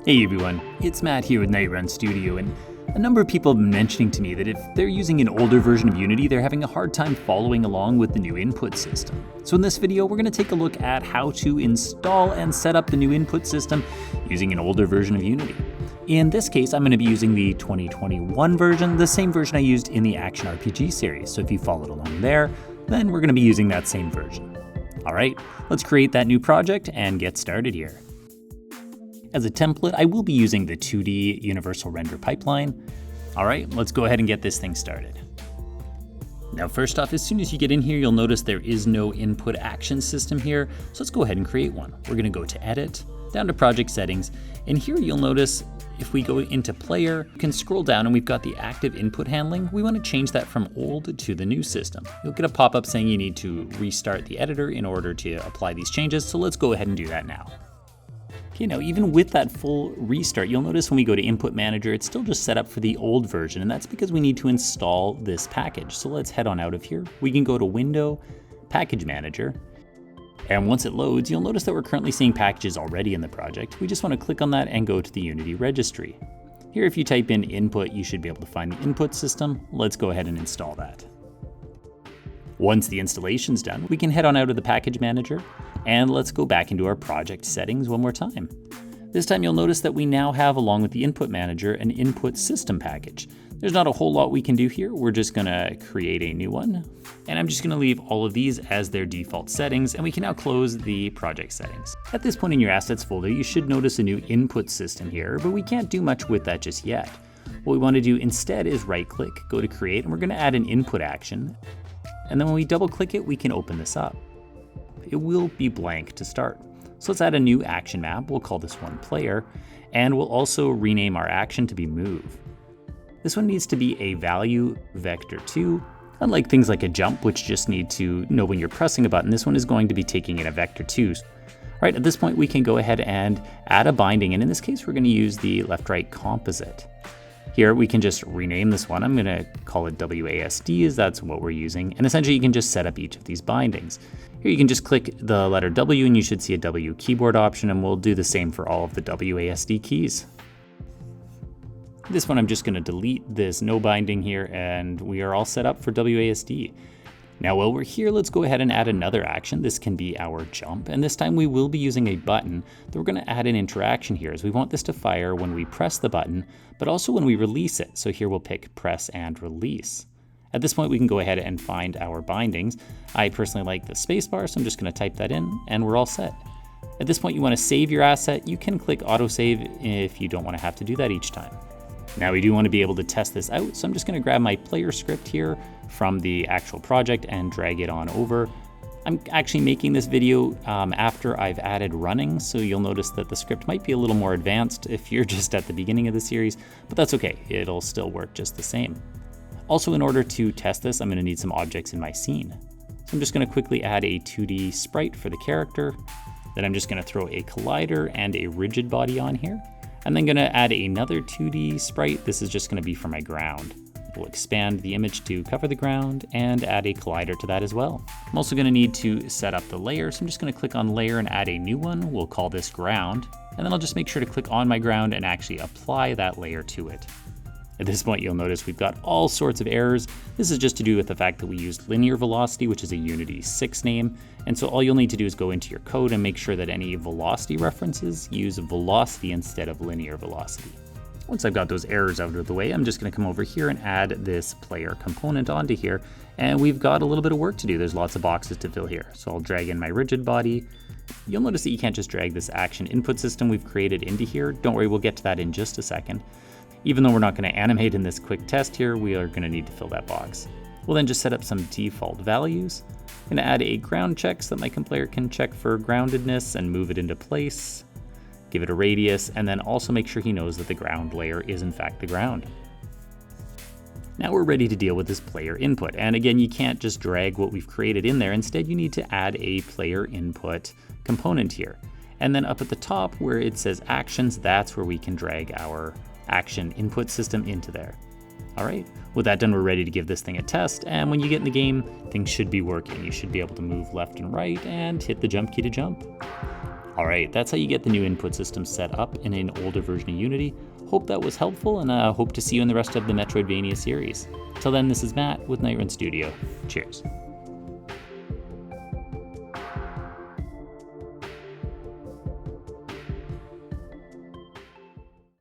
Hey everyone, it's Matt here with Nightrun Studio, and a number of people have been mentioning to me that if they're using an older version of Unity, they're having a hard time following along with the new input system. So in this video, we're going to take a look at how to install and set up the new input system using an older version of Unity. In this case, I'm going to be using the 2021 version, the same version I used in the Action RPG series. So if you followed along there, then we're going to be using that same version. All right, let's create that new project and get started here. As a template, I will be using the 2D Universal Render Pipeline. All right, let's go ahead and get this thing started. Now, first off, as soon as you get in here, you'll notice there is no input action system here. So let's go ahead and create one. We're gonna go to Edit, down to Project Settings, and here you'll notice if we go into Player, you can scroll down and we've got the active input handling. We wanna change that from old to the new system. You'll get a pop-up saying you need to restart the editor in order to apply these changes, so let's go ahead and do that now. Okay, now even with that full restart, you'll notice when we go to Input Manager, it's still just set up for the old version, and that's because we need to install this package. So let's head on out of here. We can go to Window, Package Manager, and once it loads, you'll notice that we're currently seeing packages already in the project. We just want to click on that and go to the Unity registry. Here, if you type in input, you should be able to find the input system. Let's go ahead and install that. Once the installation's done, we can head on out of the Package Manager, and let's go back into our project settings one more time. This time you'll notice that we now have, along with the Input Manager, an input system package. There's not a whole lot we can do here. We're just gonna create a new one. And I'm just gonna leave all of these as their default settings, and we can now close the project settings. At this point in your assets folder, you should notice a new input system here, but we can't do much with that just yet. What we wanna do instead is right click, go to create, and we're gonna add an input action. And then when we double click it, we can open this up. It will be blank to start. So let's add a new action map. We'll call this one player, and we'll also rename our action to be move. This one needs to be a value vector 2. Unlike things like a jump, which just need to know when you're pressing a button, this one is going to be taking in a vector 2. All right, at this point we can go ahead and add a binding, and in this case we're going to use the left-right composite. Here we can just rename this one. I'm gonna call it WASD, as that's what we're using. And essentially you can just set up each of these bindings. Here you can just click the letter W and you should see a W keyboard option, and we'll do the same for all of the WASD keys. This one I'm just gonna delete this no binding here, and we are all set up for WASD. Now while we're here, let's go ahead and add another action. This can be our jump, and this time we will be using a button that we're gonna add an interaction here, as we want this to fire when we press the button, but also when we release it. So here we'll pick press and release. At this point we can go ahead and find our bindings. I personally like the spacebar, so I'm just gonna type that in, and we're all set. At this point you wanna save your asset. You can click autosave if you don't wanna have to do that each time. Now we do want to be able to test this out, so I'm just going to grab my player script here from the actual project and drag it on over. I'm actually making this video after I've added running, so you'll notice that the script might be a little more advanced if you're just at the beginning of the series, but that's okay, it'll still work just the same. Also, in order to test this, I'm going to need some objects in my scene. So I'm just going to quickly add a 2D sprite for the character, then I'm just going to throw a collider and a rigid body on here. I'm then gonna add another 2D sprite. This is just gonna be for my ground. We'll expand the image to cover the ground and add a collider to that as well. I'm also gonna need to set up the layer, so I'm just gonna click on layer and add a new one. We'll call this ground, and then I'll just make sure to click on my ground and actually apply that layer to it. At this point, you'll notice we've got all sorts of errors. This is just to do with the fact that we used linear velocity, which is a Unity 6 name. And so all you'll need to do is go into your code and make sure that any velocity references use velocity instead of linear velocity. Once I've got those errors out of the way, I'm just gonna come over here and add this player component onto here. And we've got a little bit of work to do. There's lots of boxes to fill here. So I'll drag in my rigid body. You'll notice that you can't just drag this action input system we've created into here. Don't worry, we'll get to that in just a second. Even though we're not going to animate in this quick test here, we are going to need to fill that box. We'll then just set up some default values. I'm going to add a ground check so that my player can check for groundedness and move it into place. Give it a radius, and then also make sure he knows that the ground layer is in fact the ground. Now we're ready to deal with this player input. And again, you can't just drag what we've created in there. Instead, you need to add a player input component here. And then up at the top where it says actions, that's where we can drag our action input system into there. All right, with that done, we're ready to give this thing a test, and when you get in the game, things should be working. You should be able to move left and right and hit the jump key to jump. Alright, that's how you get the new input system set up in an older version of Unity. Hope that was helpful, and hope to see you in the rest of the Metroidvania series. Till then, this is Matt with Nightrun Studio. Cheers.